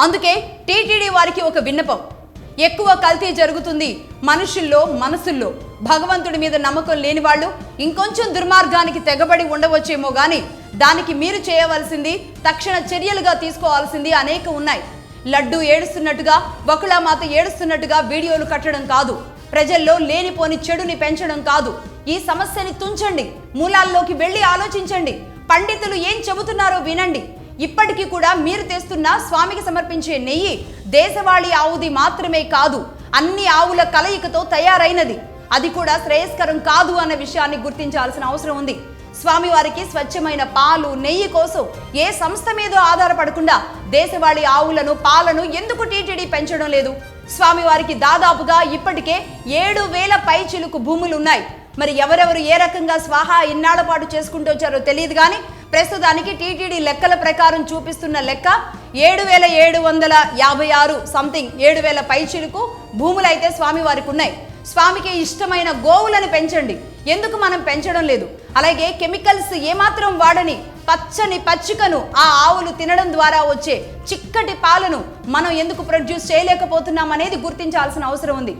అందుకే టీటీడీ వారికి ఒక విన్నపం. ఎక్కువ కల్తీ జరుగుతుంది మనుషుల్లో, మనసుల్లో. భగవంతుడి మీద నమ్మకం లేని వాళ్ళు ఇంకొంచెం దుర్మార్గానికి తెగబడి ఉండవచ్చేమో గాని దానికి మీరు చేయవలసింది, తక్షణ చర్యలుగా తీసుకోవాల్సింది అనేక ఉన్నాయి. లడ్డు ఏడుస్తున్నట్టుగా, బకుళామాత ఏడుస్తున్నట్టుగా వీడియోలు కట్టడం కాదు. ప్రజల్లో లేనిపోని చెడుని పెంచడం కాదు. ఈ సమస్యని తుంచండి, మూలాల్లోకి వెళ్ళి ఆలోచించండి. పండితులు ఏం చెబుతున్నారో వినండి. ఇప్పటికీ కూడా మీరు తెస్తున్న స్వామికి సమర్పించే నెయ్యి దేశవాళీ ఆవుది మాత్రమే కాదు, అన్ని ఆవుల కలయికతో తయారైనది. అది కూడా శ్రేయస్కరం కాదు అన్న విషయాన్ని గుర్తించాల్సిన అవసరం ఉంది. స్వామివారికి స్వచ్ఛమైన పాలు, నెయ్యి కోసం ఏ సంస్థ మీదో ఆధారపడకుండా దేశవాళీ ఆవులను, పాలను ఎందుకు టీటీడీ పెంచడం లేదు? స్వామివారికి దాదాపుగా ఇప్పటికే 7,000 పైచిలుకు భూములు ఉన్నాయి. మరి ఎవరెవరు ఏ రకంగా స్వాహా ఇన్నాళ్ల పాటు చేసుకుంటూ వచ్చారో తెలియదు కానీ ప్రస్తుతానికి టీటీడీ లెక్కల ప్రకారం చూపిస్తున్న లెక్క 7,756 సంథింగ్ 7,000 పైచిలుకు భూములు అయితే స్వామివారికి ఉన్నాయి. స్వామికి ఇష్టమైన గోవులను పెంచండి. ఎందుకు మనం పెంచడం లేదు? అలాగే కెమికల్స్ ఏమాత్రం వాడని పచ్చని పచ్చికను ఆ ఆవులు తినడం ద్వారా వచ్చే చిక్కటి పాలను మనం ఎందుకు ప్రొడ్యూస్ చేయలేకపోతున్నాం అనేది గుర్తించాల్సిన అవసరం ఉంది.